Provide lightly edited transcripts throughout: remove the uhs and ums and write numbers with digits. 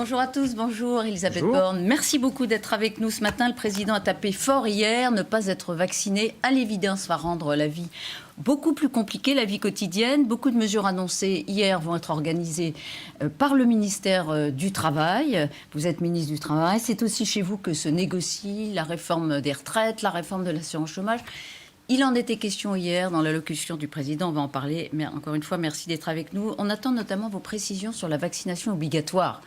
Bonjour à tous, bonjour Elisabeth Bonjour. Borne. Merci beaucoup d'être avec nous ce matin. Le président a tapé fort hier. Ne pas être vacciné, à l'évidence, va rendre la vie beaucoup plus compliquée, la vie quotidienne. Beaucoup de mesures annoncées hier vont être organisées par le ministère du Travail. Vous êtes ministre du Travail. C'est aussi chez vous que se négocie la réforme des retraites, la réforme de l'assurance chômage. Il en était question hier dans l'allocution du président, on va en parler, mais encore une fois, merci d'être avec nous. On attend notamment vos précisions sur la vaccination obligatoire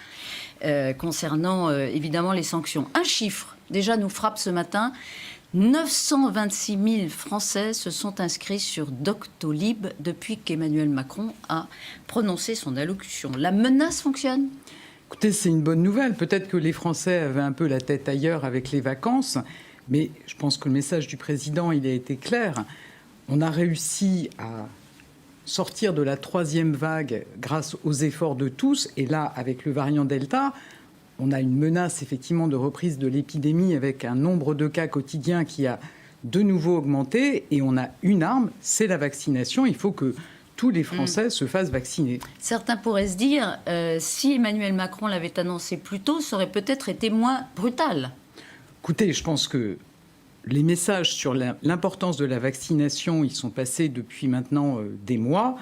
concernant évidemment les sanctions. Un chiffre déjà nous frappe ce matin, 926 000 Français se sont inscrits sur Doctolib depuis qu'Emmanuel Macron a prononcé son allocution. La menace fonctionne ? Écoutez, c'est une bonne nouvelle. Peut-être que les Français avaient un peu la tête ailleurs avec les vacances. Mais je pense que le message du président, il a été clair. On a réussi à sortir de la troisième vague grâce aux efforts de tous. Et là, avec le variant Delta, on a une menace effectivement de reprise de l'épidémie avec un nombre de cas quotidiens qui a de nouveau augmenté. Et on a une arme, c'est la vaccination. Il faut que tous les Français se fassent vacciner. Certains pourraient se dire, si Emmanuel Macron l'avait annoncé plus tôt, ça aurait peut-être été moins brutal. Écoutez, je pense que les messages sur l'importance de la vaccination, ils sont passés depuis maintenant des mois.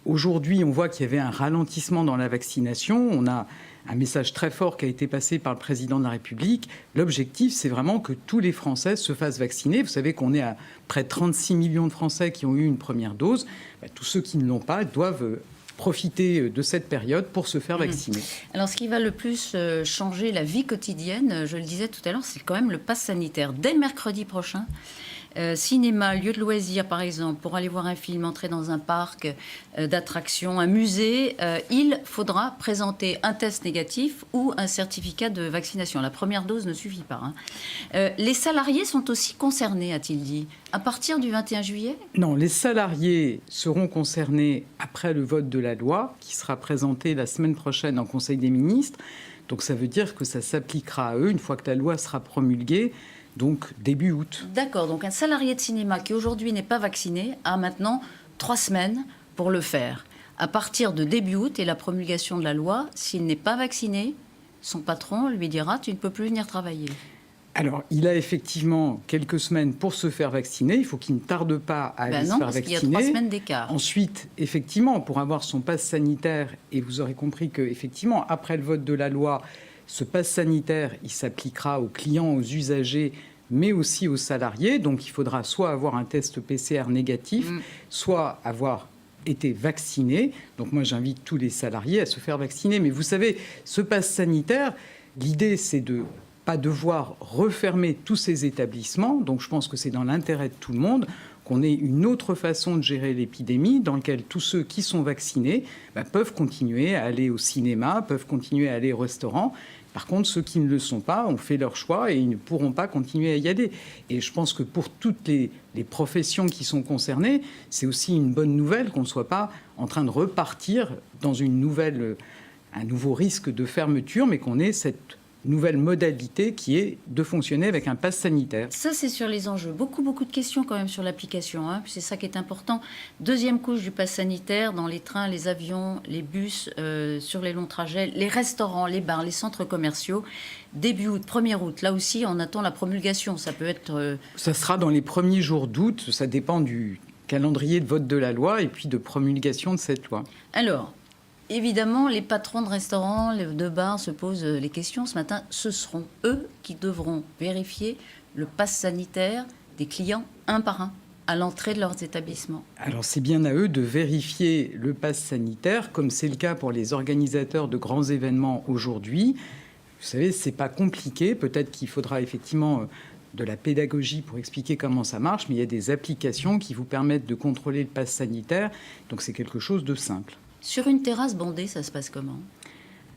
Aujourd'hui, on voit qu'il y avait un ralentissement dans la vaccination. On a un message très fort qui a été passé par le président de la République. L'objectif, c'est vraiment que tous les Français se fassent vacciner. Vous savez qu'on est à près de 36 millions de Français qui ont eu une première dose. Tous ceux qui ne l'ont pas doivent profiter de cette période pour se faire vacciner. Alors, ce qui va le plus changer la vie quotidienne, je le disais tout à l'heure, c'est quand même le pass sanitaire. Dès mercredi prochain, cinéma, lieu de loisirs, par exemple, pour aller voir un film, entrer dans un parc d'attractions, un musée, il faudra présenter un test négatif ou un certificat de vaccination. La première dose ne suffit pas. Les salariés sont aussi concernés, a-t-il dit, à partir du 21 juillet ? Non, les salariés seront concernés après le vote de la loi qui sera présentée la semaine prochaine en Conseil des ministres. Donc ça veut dire que ça s'appliquera à eux une fois que la loi sera promulguée. Donc début août. D'accord, donc un salarié de cinéma qui aujourd'hui n'est pas vacciné a maintenant 3 semaines pour le faire. À partir de début août et la promulgation de la loi, s'il n'est pas vacciné, son patron lui dira « tu ne peux plus venir travailler ». Alors, il a effectivement quelques semaines pour se faire vacciner. Il faut qu'il ne tarde pas à aller se faire vacciner. Parce qu'il y a 3 semaines d'écart. Ensuite, effectivement, pour avoir son passe sanitaire, et vous aurez compris qu'effectivement, après le vote de la loi, ce pass sanitaire, il s'appliquera aux clients, aux usagers, mais aussi aux salariés. Donc, il faudra soit avoir un test PCR négatif, soit avoir été vacciné. Donc, moi, j'invite tous les salariés à se faire vacciner. Mais vous savez, ce pass sanitaire, l'idée, c'est de pas devoir refermer tous ces établissements. Donc, je pense que c'est dans l'intérêt de tout le monde qu'on ait une autre façon de gérer l'épidémie dans laquelle tous ceux qui sont vaccinés peuvent continuer à aller au cinéma, peuvent continuer à aller au restaurant. Par contre, ceux qui ne le sont pas ont fait leur choix et ils ne pourront pas continuer à y aller. Et je pense que pour toutes les professions qui sont concernées, c'est aussi une bonne nouvelle qu'on ne soit pas en train de repartir dans un nouveau risque de fermeture, mais qu'on ait cette nouvelle modalité qui est de fonctionner avec un pass sanitaire. Ça, c'est sur les enjeux. Beaucoup de questions quand même sur l'application. C'est ça qui est important. Deuxième couche du pass sanitaire, dans les trains, les avions, les bus, sur les longs trajets, les restaurants, les bars, les centres commerciaux. Début août, 1er août, là aussi, on attend la promulgation. Ça peut être... Ça sera dans les premiers jours d'août. Ça dépend du calendrier de vote de la loi et puis de promulgation de cette loi. Alors, évidemment, les patrons de restaurants, de bars se posent les questions ce matin. Ce seront eux qui devront vérifier le pass sanitaire des clients un par un à l'entrée de leurs établissements. Alors, c'est bien à eux de vérifier le pass sanitaire, comme c'est le cas pour les organisateurs de grands événements aujourd'hui. Vous savez, c'est pas compliqué. Peut-être qu'il faudra effectivement de la pédagogie pour expliquer comment ça marche, mais il y a des applications qui vous permettent de contrôler le pass sanitaire. Donc, c'est quelque chose de simple. Sur une terrasse bondée, ça se passe comment ?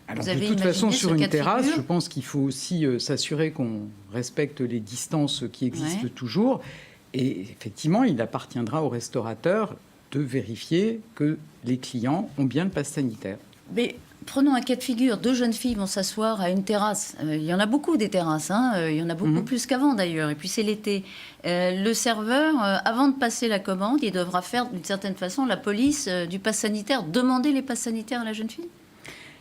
Alors, de toute façon, sur une terrasse, je pense qu'il faut aussi s'assurer qu'on respecte les distances qui existent toujours. Et effectivement, il appartiendra aux restaurateurs de vérifier que les clients ont bien le pass sanitaire. Mais prenons un cas de figure. 2 jeunes filles vont s'asseoir à une terrasse. Il y en a beaucoup des terrasses. Il y en a beaucoup plus qu'avant d'ailleurs. Et puis c'est l'été. Le serveur, avant de passer la commande, il devra faire d'une certaine façon la police du pass sanitaire. Demander les passes sanitaires à la jeune fille ?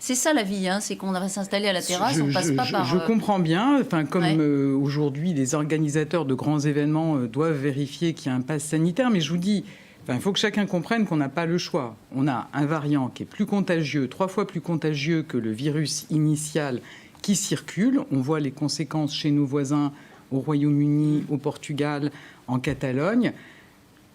C'est ça la vie, hein, c'est qu'on va s'installer à la terrasse, on passe pas par... Je comprends bien, comme aujourd'hui les organisateurs de grands événements doivent vérifier qu'il y a un pass sanitaire, mais je vous dis, il faut que chacun comprenne qu'on n'a pas le choix. On a un variant qui est plus contagieux, 3 fois plus contagieux que le virus initial qui circule. On voit les conséquences chez nos voisins au Royaume-Uni, au Portugal, en Catalogne.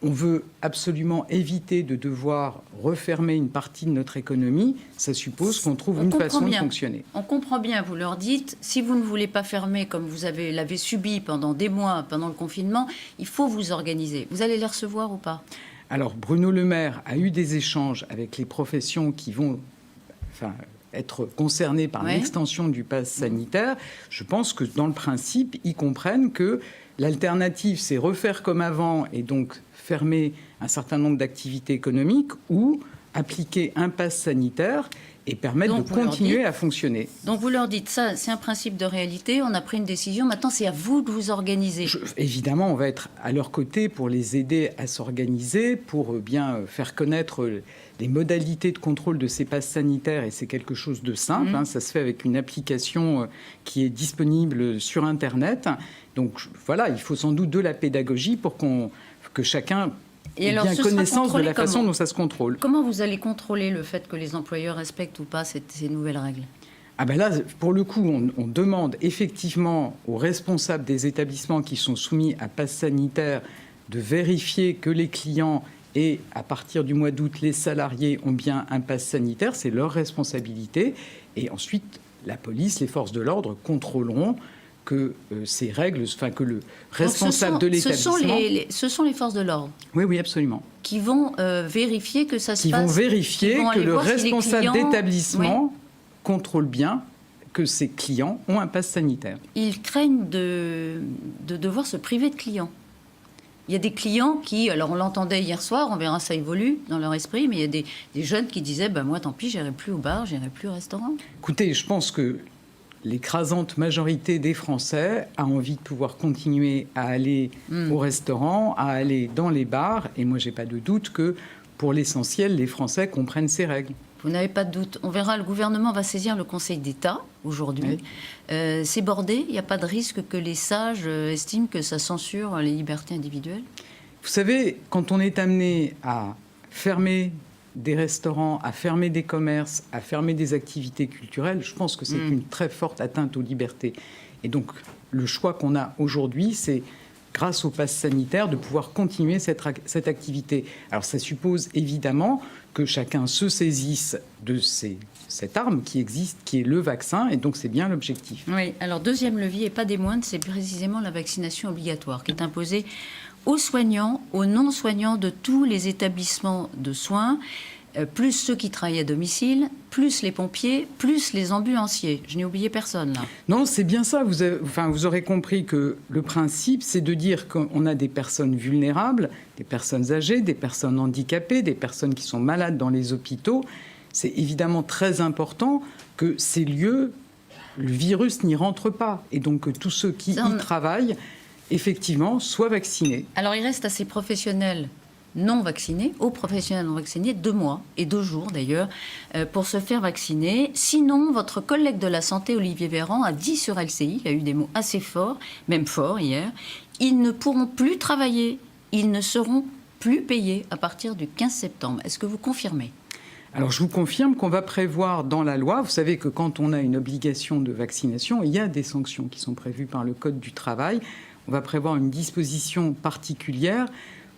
On veut absolument éviter de devoir refermer une partie de notre économie. Ça suppose qu'on trouve une façon de fonctionner. On comprend bien, vous leur dites, si vous ne voulez pas fermer comme vous l'avez subi pendant des mois, pendant le confinement, il faut vous organiser. Vous allez les recevoir ou pas ? Alors, Bruno Le Maire a eu des échanges avec les professions qui vont être concernées par l'extension du pass sanitaire. Je pense que dans le principe, ils comprennent que l'alternative, c'est refaire comme avant et donc fermer un certain nombre d'activités économiques ou appliquer un pass sanitaire et permettre de continuer à fonctionner. Donc vous leur dites, ça c'est un principe de réalité, on a pris une décision, maintenant c'est à vous de vous organiser. Évidemment, on va être à leur côté pour les aider à s'organiser, pour bien faire connaître les modalités de contrôle de ces passes sanitaires, et c'est quelque chose de simple, ça se fait avec une application qui est disponible sur Internet. Donc voilà, il faut sans doute de la pédagogie pour que chacun ait bien connaissance de la façon dont ça se contrôle. Comment vous allez contrôler le fait que les employeurs respectent ou pas ces nouvelles règles ? Là, pour le coup, on demande effectivement aux responsables des établissements qui sont soumis à passe sanitaire de vérifier que les clients et, à partir du mois d'août, les salariés ont bien un passe sanitaire. C'est leur responsabilité. Et ensuite, la police, les forces de l'ordre contrôleront que ces règles, que le responsable de l'établissement... Ce sont les forces de l'ordre. Oui, absolument. Qui vont vérifier que ça se passe... Qui vont vérifier que le responsable d'établissement contrôle bien que ses clients ont un pass sanitaire. Ils craignent de devoir se priver de clients. Il y a des clients qui, alors on l'entendait hier soir, on verra ça évolue dans leur esprit, mais il y a des jeunes qui disaient moi tant pis, j'irai plus au bar, j'irai plus au restaurant. Écoutez, je pense que l'écrasante majorité des Français a envie de pouvoir continuer à aller au restaurant, à aller dans les bars, et moi j'ai pas de doute que pour l'essentiel, les Français comprennent ces règles. Vous n'avez pas de doute. On verra, le gouvernement va saisir le Conseil d'État aujourd'hui. Oui. C'est bordé, il n'y a pas de risque que les sages estiment que ça censure les libertés individuelles ? Vous savez, quand on est amené à fermer des restaurants, à fermer des commerces, à fermer des activités culturelles, je pense que c'est une très forte atteinte aux libertés. Et donc, le choix qu'on a aujourd'hui, c'est, grâce au pass sanitaire, de pouvoir continuer cette activité. Alors, ça suppose évidemment que chacun se saisisse de cette arme qui existe, qui est le vaccin, et donc c'est bien l'objectif. Oui, alors deuxième levier, et pas des moindres, c'est précisément la vaccination obligatoire, qui est imposée aux soignants, aux non-soignants de tous les établissements de soins, plus ceux qui travaillent à domicile, plus les pompiers, plus les ambulanciers. Je n'ai oublié personne, là. Non, c'est bien ça. Vous aurez compris que le principe, c'est de dire qu'on a des personnes vulnérables, des personnes âgées, des personnes handicapées, des personnes qui sont malades dans les hôpitaux. C'est évidemment très important que ces lieux, le virus n'y rentre pas. Et donc que tous ceux qui y travaillent, effectivement, soient vaccinés. Alors il reste à ces professionnels non vaccinés, aux professionnels non vaccinés, 2 mois et 2 jours d'ailleurs, pour se faire vacciner. Sinon, votre collègue de la santé, Olivier Véran, a dit sur LCI, il a eu des mots assez forts, même forts hier, ils ne pourront plus travailler, ils ne seront plus payés à partir du 15 septembre. Est-ce que vous confirmez ? Alors, je vous confirme qu'on va prévoir dans la loi, vous savez que quand on a une obligation de vaccination, il y a des sanctions qui sont prévues par le Code du travail. On va prévoir une disposition particulière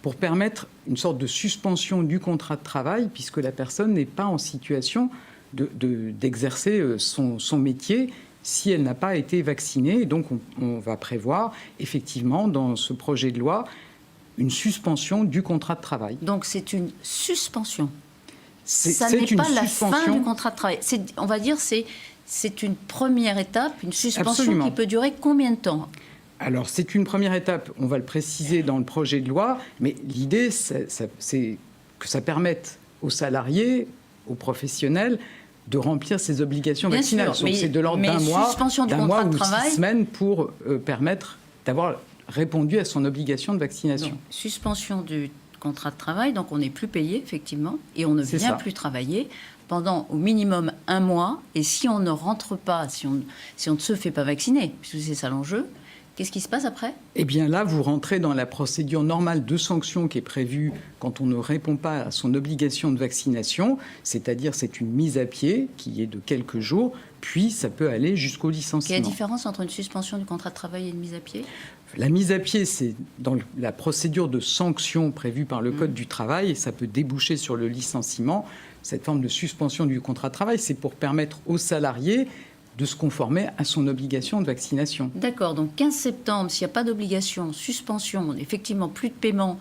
pour permettre une sorte de suspension du contrat de travail, puisque la personne n'est pas en situation d'exercer son métier si elle n'a pas été vaccinée. Et donc, on va prévoir, effectivement, dans ce projet de loi, une suspension du contrat de travail. Donc, c'est une suspension. Ça n'est pas la fin du contrat de travail. On va dire c'est une première étape, une suspension Absolument. Qui peut durer combien de temps ? Alors, c'est une première étape, on va le préciser dans le projet de loi, mais l'idée, c'est que ça permette aux salariés, aux professionnels, de remplir ses obligations vaccinales. Donc, c'est de l'ordre d'un mois ou 6 semaines pour permettre d'avoir répondu à son obligation de vaccination. Donc, suspension du contrat de travail, donc on n'est plus payé, effectivement, et on ne vient plus travailler pendant au minimum 1 mois. Et si on ne rentre pas, si on ne se fait pas vacciner, puisque c'est ça l'enjeu, qu'est-ce qui se passe après ? Eh bien là, vous rentrez dans la procédure normale de sanction qui est prévue quand on ne répond pas à son obligation de vaccination, c'est-à-dire c'est une mise à pied qui est de quelques jours, puis ça peut aller jusqu'au licenciement. Quelle est la différence entre une suspension du contrat de travail et une mise à pied ? La mise à pied, c'est dans la procédure de sanction prévue par le Code du travail, et ça peut déboucher sur le licenciement. Cette forme de suspension du contrat de travail, c'est pour permettre aux salariés de se conformer à son obligation de vaccination. D'accord, donc 15 septembre, s'il n'y a pas d'obligation, suspension, effectivement plus de paiement,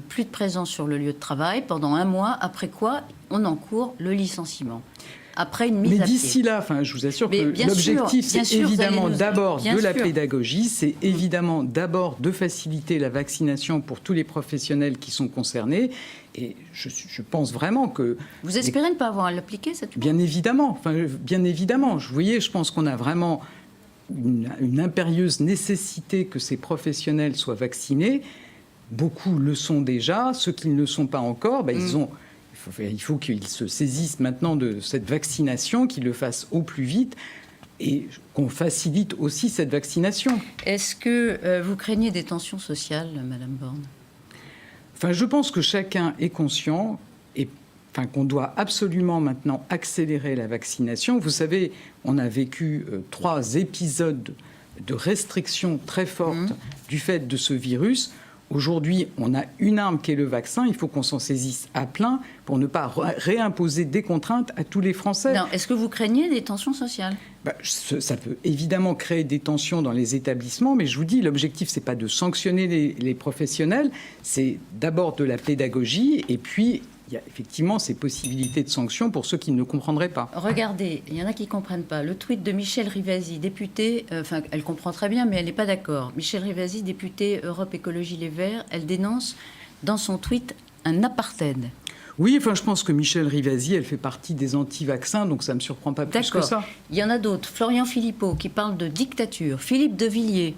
plus de présence sur le lieu de travail, pendant 1 mois, après quoi on encourt le licenciement. Après une mise à pied. Mais d'ici là, je vous assure que l'objectif, c'est évidemment d'abord de la pédagogie, c'est évidemment d'abord de faciliter la vaccination pour tous les professionnels qui sont concernés. Et je pense vraiment que... Vous espérez ne pas avoir à l'appliquer, cette loi ? Bien évidemment. Vous voyez, je pense qu'on a vraiment une impérieuse nécessité que ces professionnels soient vaccinés. Beaucoup le sont déjà. Ceux qui ne le sont pas encore, il faut qu'ils se saisissent maintenant de cette vaccination, qu'ils le fassent au plus vite et qu'on facilite aussi cette vaccination. Est-ce que vous craignez des tensions sociales, Madame Borne ? Je pense que chacun est conscient qu'on doit absolument maintenant accélérer la vaccination. Vous savez, on a vécu 3 épisodes de restrictions très fortes du fait de ce virus. Aujourd'hui, on a une arme qui est le vaccin. Il faut qu'on s'en saisisse à plein pour ne pas réimposer des contraintes à tous les Français. Non, est-ce que vous craignez des tensions sociales ? Ça peut évidemment créer des tensions dans les établissements, mais je vous dis, l'objectif, c'est pas de sanctionner les professionnels, c'est d'abord de la pédagogie, et puis il y a effectivement ces possibilités de sanctions pour ceux qui ne comprendraient pas. Regardez, il y en a qui ne comprennent pas. Le tweet de Michel Rivasi, députée, elle comprend très bien, mais elle n'est pas d'accord. Michel Rivasi, députée Europe Écologie Les Verts, elle dénonce dans son tweet un apartheid. Oui, je pense que Michel Rivasi, elle fait partie des anti-vaccins, donc ça ne me surprend pas plus que ça. Il y en a d'autres. Florian Philippot, qui parle de dictature. Philippe de Villiers,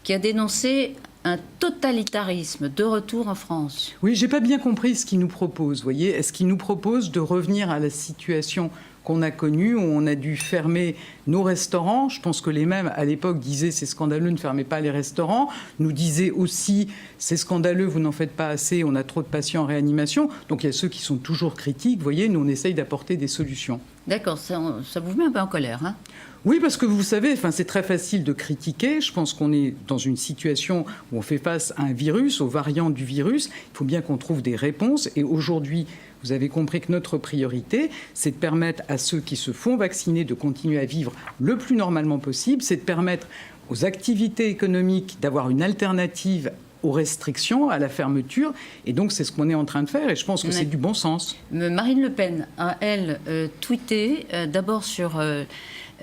qui a dénoncé un totalitarisme de retour en France. Oui, j'ai pas bien compris ce qu'il nous propose. Vous voyez, est-ce qu'il nous propose de revenir à la situation qu'on a connue, où on a dû fermer nos restaurants? Je pense que les mêmes, à l'époque, disaient c'est scandaleux, ne fermez pas les restaurants. Nous disaient aussi c'est scandaleux, vous n'en faites pas assez, on a trop de patients en réanimation. Donc il y a ceux qui sont toujours critiques. Vous voyez, nous on essaye d'apporter des solutions. D'accord, ça vous met un peu en colère, hein ? Oui, parce que vous savez, c'est très facile de critiquer. Je pense qu'on est dans une situation où on fait face à un virus, aux variants du virus. Il faut bien qu'on trouve des réponses. Et aujourd'hui, vous avez compris que notre priorité, c'est de permettre à ceux qui se font vacciner de continuer à vivre le plus normalement possible. C'est de permettre aux activités économiques d'avoir une alternative aux restrictions, à la fermeture. Et donc, c'est ce qu'on est en train de faire. Et je pense que c'est du bon sens. Marine Le Pen a, elle, tweeté d'abord sur...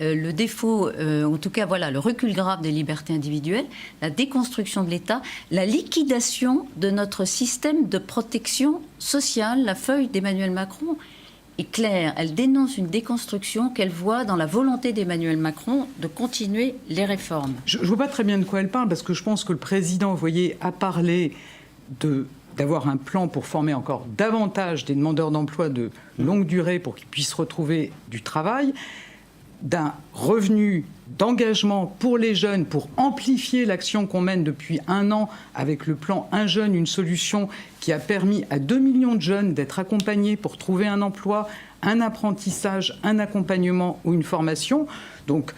le défaut, en tout cas, le recul grave des libertés individuelles, la déconstruction de l'État, la liquidation de notre système de protection sociale. La feuille d'Emmanuel Macron est claire. Elle dénonce une déconstruction qu'elle voit dans la volonté d'Emmanuel Macron de continuer les réformes. Je ne vois pas très bien de quoi elle parle, parce que je pense que le président, vous voyez, a parlé d'avoir un plan pour former encore davantage des demandeurs d'emploi de longue durée pour qu'ils puissent retrouver du travail, d'un revenu d'engagement pour les jeunes, pour amplifier l'action qu'on mène depuis 1 an avec le plan Un jeune, une solution qui a permis à 2 millions de jeunes d'être accompagnés pour trouver un emploi, un apprentissage, un accompagnement ou une formation. Donc,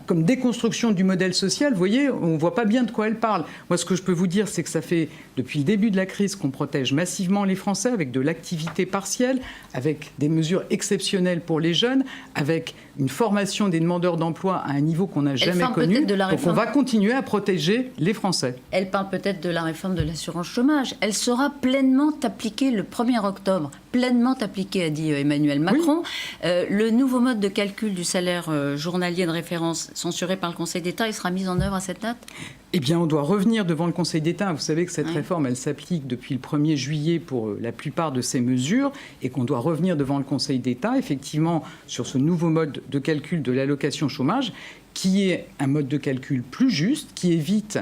comme déconstruction du modèle social, vous voyez, on ne voit pas bien de quoi elle parle. Moi, ce que je peux vous dire, c'est que ça fait depuis le début de la crise qu'on protège massivement les Français avec de l'activité partielle, avec des mesures exceptionnelles pour les jeunes, avec une formation des demandeurs d'emploi à un niveau qu'on n'a jamais connu. Donc on va continuer à protéger les Français. Elle parle peut-être de la réforme de l'assurance chômage. Elle sera pleinement appliquée le 1er octobre. Pleinement appliquée, a dit Emmanuel Macron. Oui. Le nouveau mode de calcul du salaire journalier de référence censuré par le Conseil d'État, il sera mis en œuvre à cette date ? Eh bien, on doit revenir devant le Conseil d'État. Vous savez que cette réforme, elle s'applique depuis le 1er juillet pour la plupart de ces mesures et qu'on doit revenir devant le Conseil d'État, effectivement, sur ce nouveau mode de calcul de l'allocation chômage, qui est un mode de calcul plus juste, qui évite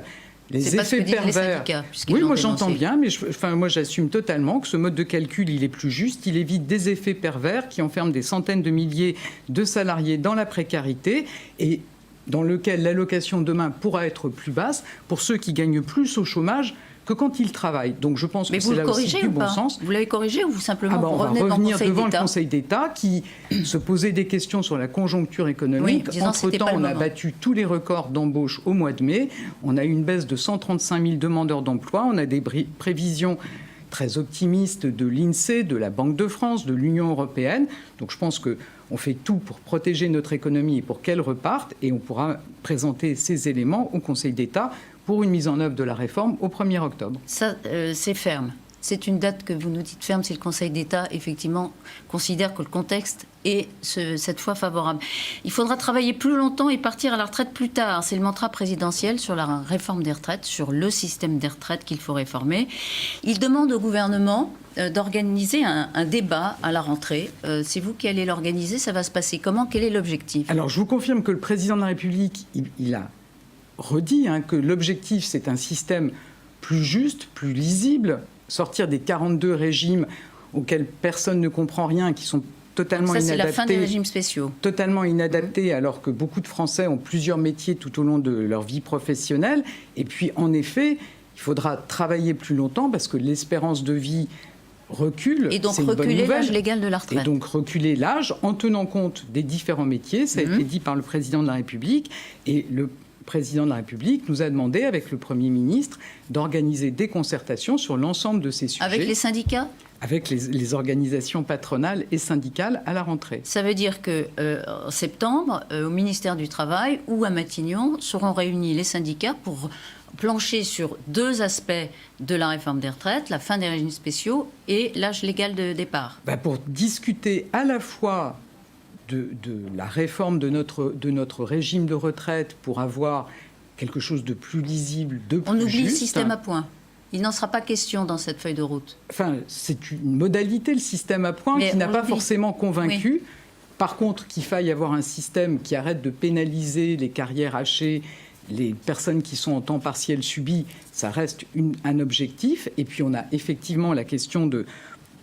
les pas ce que effets disent les pervers. syndicats, puisqu'ils Oui, l'ont moi dénoncé. j'entends bien, mais moi j'assume totalement que ce mode de calcul, il est plus juste, il évite des effets pervers qui enferment des centaines de milliers de salariés dans la précarité et dans lequel l'allocation demain pourra être plus basse pour ceux qui gagnent plus au chômage que quand ils travaillent. Donc je pense Mais que vous c'est le là aussi corrigez du ou bon pas? sens. Vous l'avez corrigé ou vous simplement vous On va revenez devant le revenir Conseil devant le d'État? Conseil d'État qui se posait des questions sur la conjoncture économique. Oui, disant que c'était Entre-temps, pas le on a moment. battu tous les records d'embauche au mois de mai. On a eu une baisse de 135 000 demandeurs d'emploi. On a des prévisions très optimistes de l'INSEE, de la Banque de France, de l'Union européenne. Donc je pense qu'on fait tout pour protéger notre économie et pour qu'elle reparte. Et on pourra présenter ces éléments au Conseil d'État pour une mise en œuvre de la réforme au 1er octobre. Ça, c'est ferme. C'est une date que vous nous dites ferme si le Conseil d'État, effectivement, considère que le contexte est cette fois favorable. Il faudra travailler plus longtemps et partir à la retraite plus tard. C'est le mantra présidentiel sur la réforme des retraites, sur le système des retraites qu'il faut réformer. Il demande au gouvernement d'organiser un débat à la rentrée. C'est vous qui allez l'organiser. Ça va se passer comment? Quel est l'objectif? Alors, je vous confirme que le président de la République, il a redit que l'objectif, c'est un système plus juste, plus lisible, sortir des 42 régimes auxquels personne ne comprend rien, qui sont totalement inadaptés. Ça, c'est la fin des inadaptés, régimes spéciaux. totalement inadaptés, alors que beaucoup de Français ont plusieurs métiers tout au long de leur vie professionnelle. Et puis, en effet, il faudra travailler plus longtemps parce que l'espérance de vie recule. Et donc c'est une bonne reculer nouvelle. l'âge légal de la retraite. Et donc reculer l'âge en tenant compte des différents métiers. Ça a été dit par le président de la République. Et le président de la République nous a demandé, avec le Premier ministre, d'organiser des concertations sur l'ensemble de ces sujets. Avec les syndicats? Avec les organisations patronales et syndicales à la rentrée. Ça veut dire qu'en septembre, au ministère du Travail ou à Matignon, seront réunis les syndicats pour plancher sur deux aspects de la réforme des retraites, la fin des régimes spéciaux et l'âge légal de départ. Pour discuter à la fois de la réforme de notre régime de retraite pour avoir quelque chose de plus lisible, de plus juste. On oublie le système à points. Il n'en sera pas question dans cette feuille de route. Enfin, c'est une modalité, le système à points, Mais qui n'a pas oublie. forcément convaincu. Oui. Par contre, qu'il faille avoir un système qui arrête de pénaliser les carrières hachées, les personnes qui sont en temps partiel subi, ça reste un objectif. Et puis, on a effectivement la question de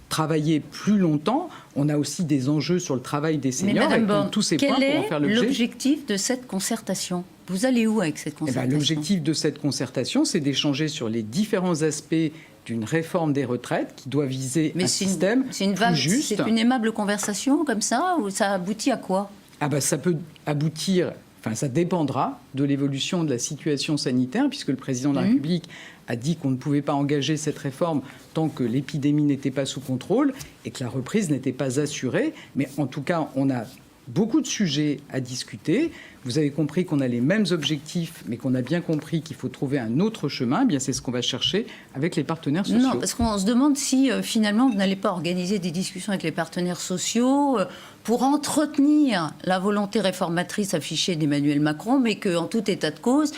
travailler plus longtemps. On a aussi des enjeux sur le travail des seniors. Mais Madame et Borne, tous ces points quel pour en faire est l'objet. l'objectif de cette concertation? Vous allez où avec cette concertation? L'objectif de cette concertation, c'est d'échanger sur les différents aspects d'une réforme des retraites qui doit viser un système plus juste. C'est une aimable conversation comme ça, ou ça aboutit à quoi? Ça peut aboutir, ça dépendra de l'évolution de la situation sanitaire, puisque le président de la République a dit qu'on ne pouvait pas engager cette réforme tant que l'épidémie n'était pas sous contrôle et que la reprise n'était pas assurée. Mais en tout cas, on a beaucoup de sujets à discuter. Vous avez compris qu'on a les mêmes objectifs, mais qu'on a bien compris qu'il faut trouver un autre chemin. Bien, c'est ce qu'on va chercher avec les partenaires sociaux. Non, parce qu'on se demande si finalement vous n'allez pas organiser des discussions avec les partenaires sociaux pour entretenir la volonté réformatrice affichée d'Emmanuel Macron, mais qu'en tout état de cause,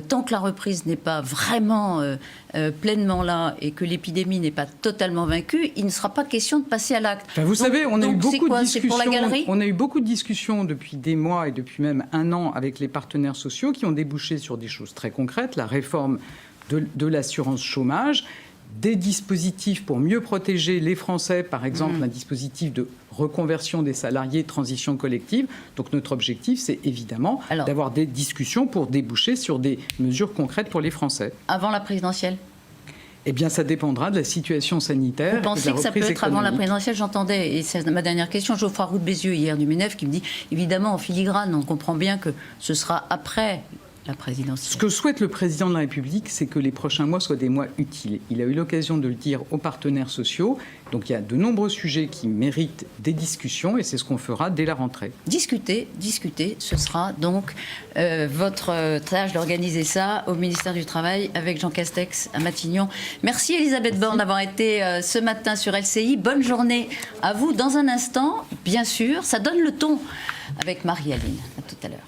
tant que la reprise n'est pas vraiment pleinement là et que l'épidémie n'est pas totalement vaincue, il ne sera pas question de passer à l'acte. Vous savez, on a eu beaucoup de discussions. C'est pour la galerie ? On a eu beaucoup de discussions depuis des mois et depuis même un an avec les partenaires sociaux qui ont débouché sur des choses très concrètes, la réforme de l'assurance chômage, des dispositifs pour mieux protéger les Français, par exemple un dispositif de reconversion des salariés, transition collective. Donc notre objectif, c'est évidemment d'avoir des discussions pour déboucher sur des mesures concrètes pour les Français. Avant la présidentielle ? Eh bien, ça dépendra de la situation sanitaire. Vous pensez que ça peut être avant la présidentielle? J'entendais, et c'est ma dernière question, Geoffroy Roux de Bézieux hier du MENEF qui me dit, évidemment en filigrane, on comprend bien que ce sera après la présidentielle. Ce que souhaite le président de la République, c'est que les prochains mois soient des mois utiles. Il a eu l'occasion de le dire aux partenaires sociaux. Donc il y a de nombreux sujets qui méritent des discussions et c'est ce qu'on fera dès la rentrée. Discuter, ce sera donc votre tâche d'organiser ça au ministère du Travail avec Jean Castex à Matignon. Merci Elisabeth Borne d'avoir été ce matin sur LCI. Bonne journée à vous. Dans un instant, bien sûr, ça donne le ton avec Marie-Aline. À tout à l'heure.